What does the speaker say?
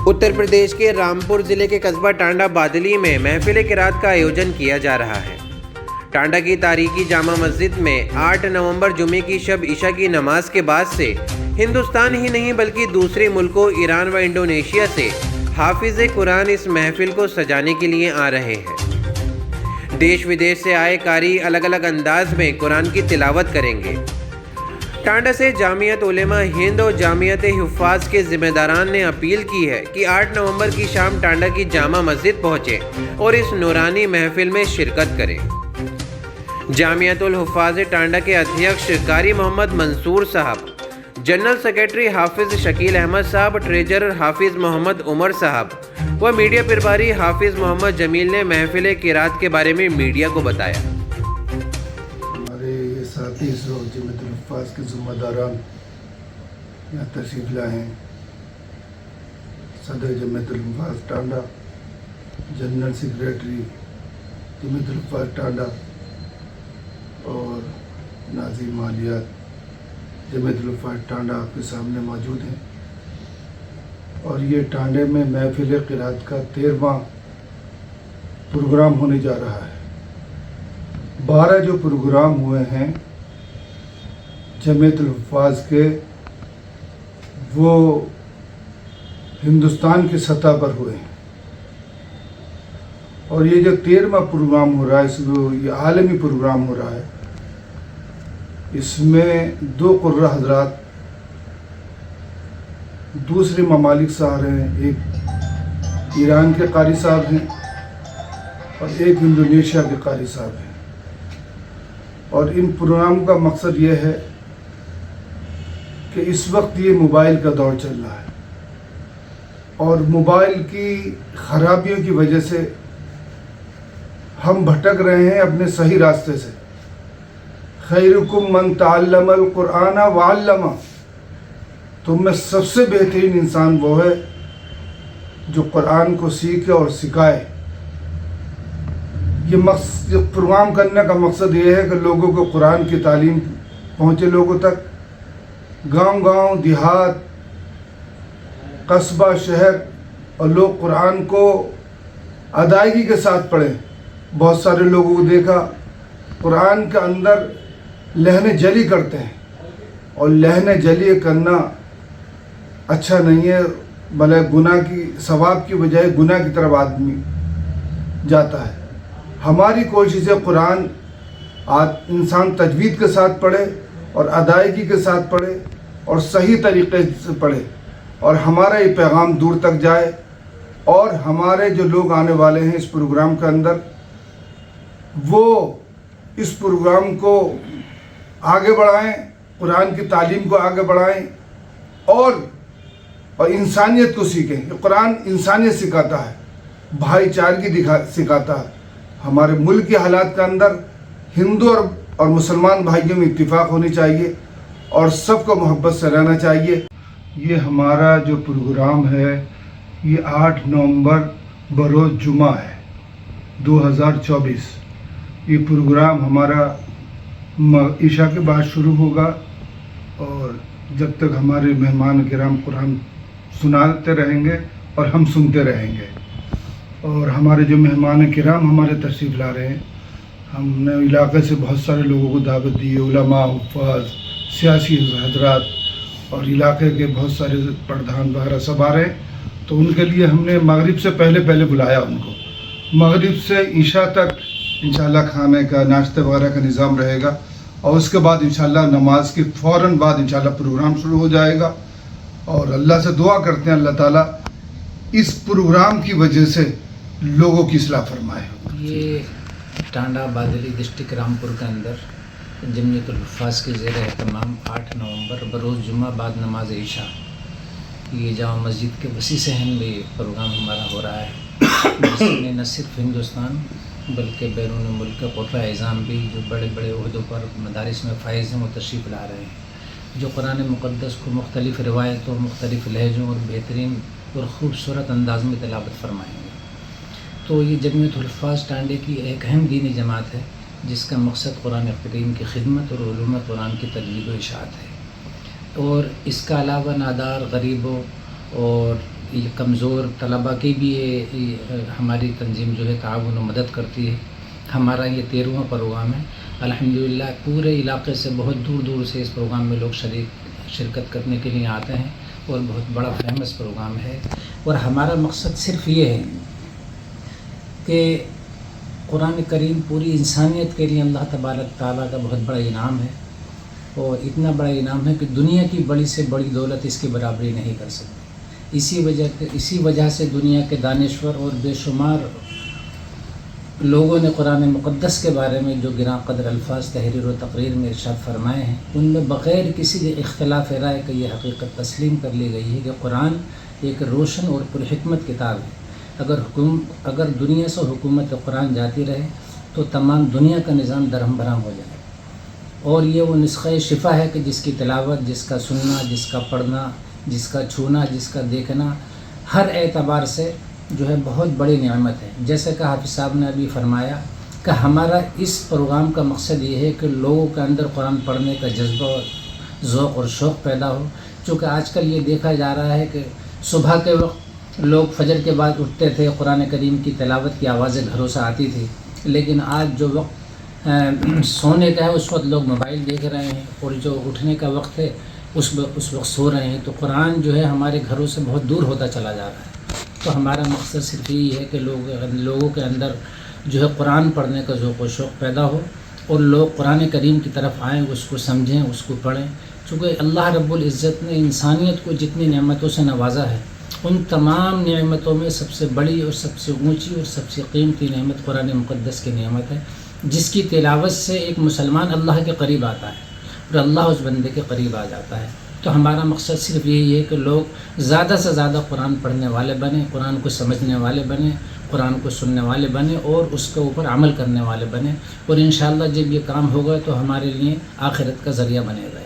उत्तर प्रदेश के रामपुर जिले के कस्बा टांडा बादली में महफिल किरात का आयोजन किया जा रहा है। टांडा की तारीखी जामा मस्जिद में 8 नवंबर जुमे की शब इशा की नमाज के बाद से हिंदुस्तान ही नहीं बल्कि दूसरे मुल्कों ईरान व इंडोनेशिया से हाफिज़ कुरान इस महफिल को सजाने के लिए आ रहे हैं। देश विदेश से आए कारी अलग अलग अंदाज में कुरान की तिलावत करेंगे। टांडा से जामियत उलेमा हिंद और जामियत हुफ़ाज़ के ज़िम्मेदारान ने अपील की है कि 8 नवंबर की शाम टांडा की जामा मस्जिद पहुँचें और इस नूरानी महफिल में शिरकत करें। जामियतुल हुफ़ाज़ टांडा के अध्यक्ष कारी मोहम्मद मंसूर साहब, जनरल सेक्रेटरी हाफिज़ शकील अहमद साहब, ट्रेजरर हाफिज़ मोहम्मद उमर साहब व मीडिया प्रभारी हाफिज़ मोहम्मद जमील ने महफिल किरात के बारे में मीडिया को बताया। साथी जमात हुफ़ाज़ के ज़िम्मेदारान यहाँ तशरीफ़ लाए हैं। सदर जमात हुफ़ाज़ टांडा, जनरल सेक्रेटरी जमात हुफ़ाज़ टांडा और नाज़िम मालियात जमात हुफ़ाज़ टांडा आपके सामने मौजूद हैं। और ये टांडे में महफिल क़िरात का 13वां प्रोग्राम होने जा रहा है। 12 जो प्रोग्राम हुए हैं जमात हुफ़ाज़ के, वो हिंदुस्तान की सतह पर हुए हैं। और ये जो 13वां प्रोग्राम हो रहा है, इसमें ये आलमी प्रोग्राम हो रहा है। इसमें 2 क़ुर्रा हज़रात दूसरे ममालिक से आ रहे हैं। एक ईरान के कारी साहब हैं और एक इंडोनेशिया के कारी साहब हैं। और इन प्रोग्राम का मकसद ये है कि इस वक्त ये मोबाइल का दौर चल रहा है और मोबाइल की ख़राबियों की वजह से हम भटक रहे हैं अपने सही रास्ते से। खैरुकुम मन तअल्लमल कुरान व अल्लमा, तुम में सबसे बेहतरीन इंसान वो है जो कुरान को सीखे और सिखाए। ये प्रोग्राम करने का मकसद ये है कि लोगों को कुरान की तालीम पहुँचे, लोगों तक, गांव-गांव, देहात, कस्बा, शहर, और लोग कुरान को अदायगी के साथ पढ़ें। बहुत सारे लोगों को देखा कुरान के अंदर लहने जली करते हैं और लहने जली करना अच्छा नहीं है, भले गुनाह की सवाब की बजाय गुनाह की तरफ आदमी जाता है। हमारी कोशिश है कुरान इंसान तजवीद के साथ पढ़े और अदायगी के साथ पढ़े और सही तरीक़े से पढ़े और हमारा ये पैगाम दूर तक जाए और हमारे जो लोग आने वाले हैं इस प्रोग्राम के अंदर, वो इस प्रोग्राम को आगे बढ़ाएं, कुरान की तालीम को आगे बढ़ाएं और इंसानियत को सीखें। कुरान इंसानियत सिखाता है, भाईचारगी सिखाता है। हमारे मुल्क के हालात के अंदर हिंदू और मुसलमान भाइयों में इत्तिफाक होनी चाहिए और सबको मोहब्बत से रहना चाहिए। ये हमारा जो प्रोग्राम है ये 8 नवंबर बरोज़ जुमा है 2024। ये प्रोग्राम हमारा इशा के बाद शुरू होगा और जब तक हमारे मेहमान किराम कुरान सुनाते रहेंगे और हम सुनते रहेंगे। और हमारे जो मेहमान किराम हमारे तशरीफ़ ला रहे हैं, हमने इलाके से बहुत सारे लोगों को दावत दी है, उलमा, हुफ़ाज़, सियासी हज़रात और इलाके के बहुत सारे प्रधान वगैरह सब आ रहे हैं। तो उनके लिए हमने मगरिब से पहले बुलाया उनको। मगरिब से इशा तक इंशाअल्लाह खाने का, नाश्ते वगैरह का निज़ाम रहेगा और उसके बाद इंशाअल्लाह नमाज के फ़ौरन बाद इंशाअल्लाह प्रोग्राम शुरू हो जाएगा। और अल्लाह से दुआ करते हैं अल्लाह ताला इस प्रोग्राम की वजह से लोगों की इस्लाह फरमाए। ये टांडा बादली डिस्ट्रिक्ट रामपुर के अंदर जमीयतुल हुफ़ाज़ के ज़ेर एहतमाम 8 नवंबर बरोज़ जुमा बाद नमाज इशा ये जामा मस्जिद के वसी सहन में प्रोग्राम हमारा हो रहा है, जिसमें न सिर्फ हिंदुस्तान बल्कि बैरून मुल्क के क़ुर्रा इज़ाम भी जो बड़े बड़े ओहदों पर मदारिस में फ़ाइज़ हैं वो तशरीफ़ ला रहे हैं, जो कुरान मुक़द्दस को मुख्तलिफ़ रिवायतों, मुख्तलिफ़ लहजों और बेहतरीन और ख़ूबसूरत अंदाज में तिलावत फरमाएँगे। तो ये जमीयतुल हुफ़ाज़ टांडे की एक अहम दीनी जमात है जिसका मकसद कुरान करीम की खिदमत और उलूम कुरान की तजवीज़ व इशाअत है। और इसका अलावा नादार, गरीबों और کمزور طلباء کی بھی ہماری تنظیم جو ہے تعاون و مدد کرتی ہے. ہمارا یہ 13واں پروگرام ہے. الحمدللہ پورے علاقے سے بہت دور دور سے اس پروگرام میں لوگ شرکت کرنے کے لیے آتے ہیں اور بہت بڑا فیمس پروگرام ہے. اور ہمارا مقصد صرف یہ ہے کہ قرآن کریم پوری انسانیت کے لیے اللہ تبارک تعالیٰ کا بہت بڑا انعام ہے، اور اتنا بڑا انعام ہے کہ دنیا کی بڑی سے بڑی دولت اس کی برابری نہیں کر سکتی. اسی وجہ سے دنیا کے دانشور اور بے شمار لوگوں نے قرآن مقدس کے بارے میں جو گراں قدر الفاظ تحریر و تقریر میں ارشاد فرمائے ہیں، ان میں بغیر کسی اختلاف رائے کا یہ حقیقت تسلیم کر لی گئی ہے کہ قرآن ایک روشن اور پرحکمت کتاب ہے. اگر دنیا سے حکومت قرآن جاتی رہے تو تمام دنیا کا نظام درہم برہم ہو جائے. اور یہ وہ نسخہ شفا ہے کہ جس کی تلاوت، جس کا سننا، جس کا پڑھنا، جس کا چھونا، جس کا دیکھنا ہر اعتبار سے جو ہے بہت بڑی نعمت ہے. جیسے کہ حافظ صاحب نے ابھی فرمایا کہ ہمارا اس پروگرام کا مقصد یہ ہے کہ لوگوں کے اندر قرآن پڑھنے کا جذبہ، ذوق اور شوق پیدا ہو. چونکہ آج کل یہ دیکھا جا رہا ہے کہ صبح کے وقت لوگ فجر کے بعد اٹھتے تھے، قرآن کریم کی تلاوت کی آوازیں گھروں سے آتی تھی، لیکن آج جو وقت سونے کا ہے اس وقت لوگ موبائل دیکھ رہے ہیں، اور جو اٹھنے کا وقت ہے اس وقت سو رہے ہیں. تو قرآن جو ہے ہمارے گھروں سے بہت دور ہوتا چلا جا رہا ہے. تو ہمارا مقصد صرف یہی ہے کہ لوگوں کے اندر جو ہے قرآن پڑھنے کا ذوق و شوق پیدا ہو، اور لوگ قرآن کریم کی طرف آئیں، اس کو سمجھیں، اس کو پڑھیں. چونکہ اللہ رب العزت نے انسانیت کو جتنی نعمتوں سے نوازا ہے، ان تمام نعمتوں میں سب سے بڑی اور سب سے اونچی اور سب سے قیمتی نعمت قرآن مقدس کی نعمت ہے، جس کی تلاوت سے ایک مسلمان اللہ کے قریب آتا ہے اور اللہ اس بندے کے قریب آ جاتا ہے. تو ہمارا مقصد صرف یہی ہے کہ لوگ زیادہ سے زیادہ قرآن پڑھنے والے بنیں، قرآن کو سمجھنے والے بنیں، قرآن کو سننے والے بنیں اور اس کے اوپر عمل کرنے والے بنیں. اور انشاءاللہ جب یہ کام ہوگا تو ہمارے لیے آخرت کا ذریعہ بنے گا.